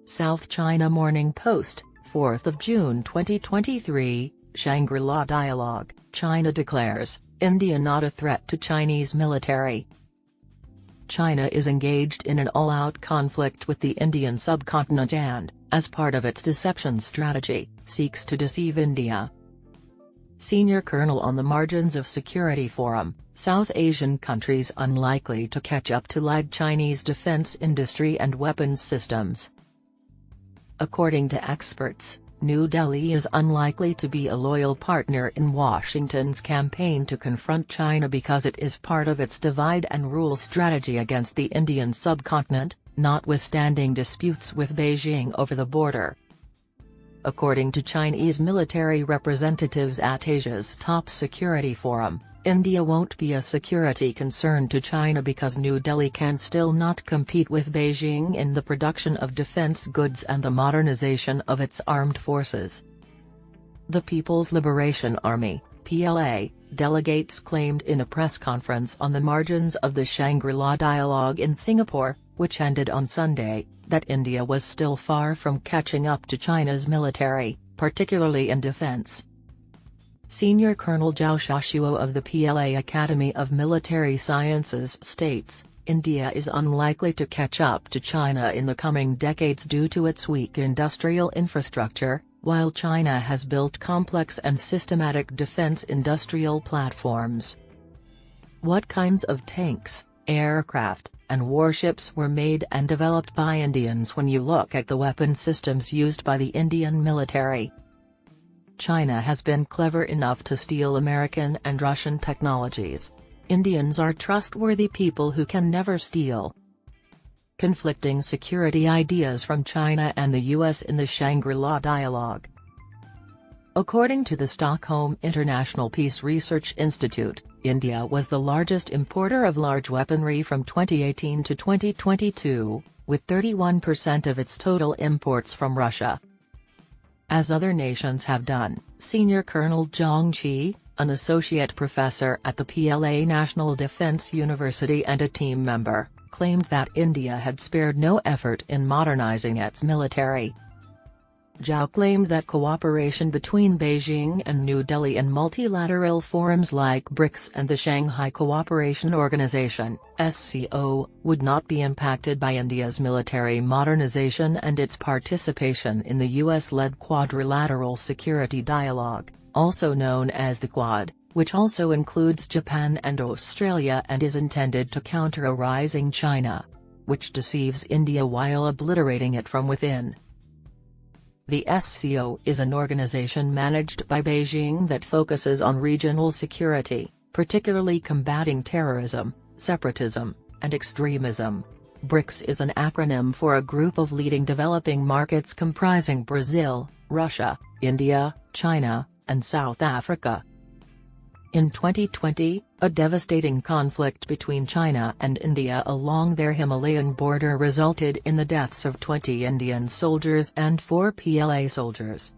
South China Morning Post, 4th of June 2023, Shangri-La dialogue, China declares, India not a threat to Chinese military. China is engaged in an all-out conflict with the Indian subcontinent and, as part of its deception strategy, seeks to deceive India. Senior Colonel on the margins of Security Forum, South Asian countries unlikely to catch up to lag Chinese defense industry and weapons systems. According to experts, New Delhi is unlikely to be a loyal partner in Washington's campaign to confront China because it is part of its divide-and-rule strategy against the Indian subcontinent, notwithstanding disputes with Beijing over the border. According to Chinese military representatives at Asia's top security forum, India won't be a security concern to China because New Delhi can still not compete with Beijing in the production of defense goods and the modernization of its armed forces. The People's Liberation Army (PLA) delegates claimed in a press conference on the margins of the Shangri-La dialogue in Singapore, which ended on Sunday, that India was still far from catching up to China's military, particularly in defense. Senior Colonel Zhao Shashuo of the PLA Academy of Military Sciences states, India is unlikely to catch up to China in the coming decades due to its weak industrial infrastructure, while China has built complex and systematic defense industrial platforms. What kinds of tanks, aircraft, and warships were made and developed by Indians when you look at the weapon systems used by the Indian military? China has been clever enough to steal American and Russian technologies. Indians are trustworthy people who can never steal. Conflicting security ideas from China and the US in the Shangri-La dialogue. According to the Stockholm International Peace Research Institute, India was the largest importer of large weaponry from 2018 to 2022, with 31% of its total imports from Russia. As other nations have done, Senior Colonel Zhang Qi, an associate professor at the PLA National Defense University and a team member, claimed that India had spared no effort in modernizing its military. Zhao claimed that cooperation between Beijing and New Delhi in multilateral forums like BRICS and the Shanghai Cooperation Organization (SCO) would not be impacted by India's military modernization and its participation in the US-led Quadrilateral Security Dialogue, also known as the Quad, which also includes Japan and Australia and is intended to counter a rising China, which deceives India while obliterating it from within. The SCO is an organization managed by Beijing that focuses on regional security, particularly combating terrorism, separatism, and extremism. BRICS is an acronym for a group of leading developing markets comprising Brazil, Russia, India, China, and South Africa. In 2020, a devastating conflict between China and India along their Himalayan border resulted in the deaths of 20 Indian soldiers and 4 PLA soldiers.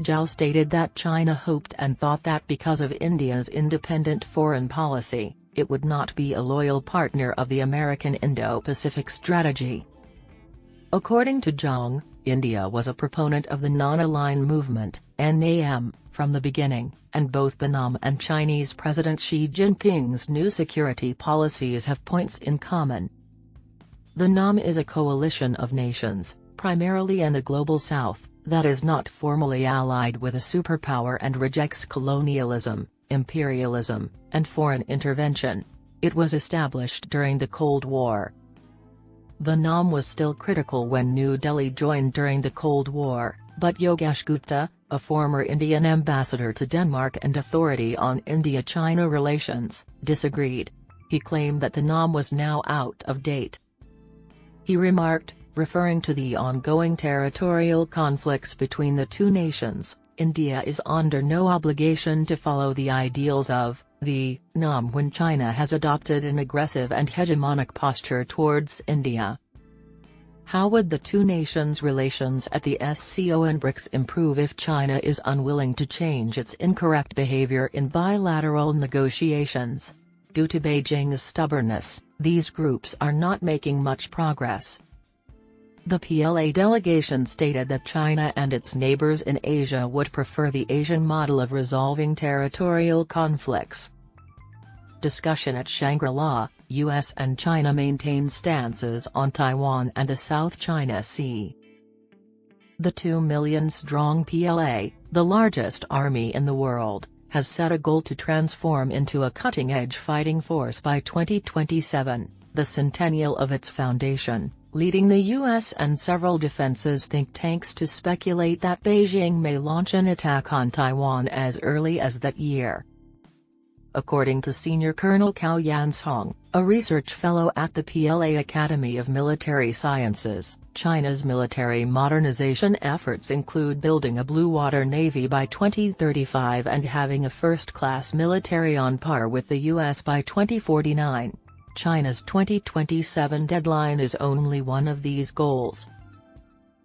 Zhao stated that China hoped and thought that because of India's independent foreign policy, it would not be a loyal partner of the American Indo-Pacific strategy. According to Zhang, India was a proponent of the Non-Aligned Movement (NAM) from the beginning, and both the NAM and Chinese President Xi Jinping's new security policies have points in common. The NAM is a coalition of nations, primarily in the Global South, that is not formally allied with a superpower and rejects colonialism, imperialism, and foreign intervention. It was established during the Cold War. The NAM was still critical when New Delhi joined during the Cold War, but Yogesh Gupta, a former Indian ambassador to Denmark and authority on India-China relations, disagreed. He claimed that the NAM was now out of date. He remarked, referring to the ongoing territorial conflicts between the two nations, India is under no obligation to follow the ideals of the NAM when China has adopted an aggressive and hegemonic posture towards India. How would the two nations' relations at the SCO and BRICS improve if China is unwilling to change its incorrect behavior in bilateral negotiations? Due to Beijing's stubbornness, these groups are not making much progress. The PLA delegation stated that China and its neighbors in Asia would prefer the Asian model of resolving territorial conflicts. Discussion at Shangri-La, US and China maintain stances on Taiwan and the South China Sea. The 2 million-strong PLA, the largest army in the world, has set a goal to transform into a cutting-edge fighting force by 2027, the centennial of its foundation, leading the US and several defenses think tanks to speculate that Beijing may launch an attack on Taiwan as early as that year. According to Senior Colonel Cao Yansong, a research fellow at the PLA Academy of Military Sciences, China's military modernization efforts include building a blue water navy by 2035 and having a first-class military on par with the US by 2049. China's 2027 deadline is only one of these goals.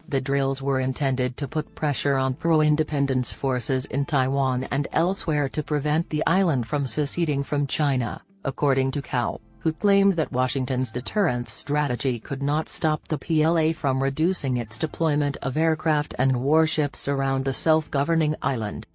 The drills were intended to put pressure on pro-independence forces in Taiwan and elsewhere to prevent the island from seceding from China, according to Cao, who claimed that Washington's deterrence strategy could not stop the PLA from reducing its deployment of aircraft and warships around the self-governing island.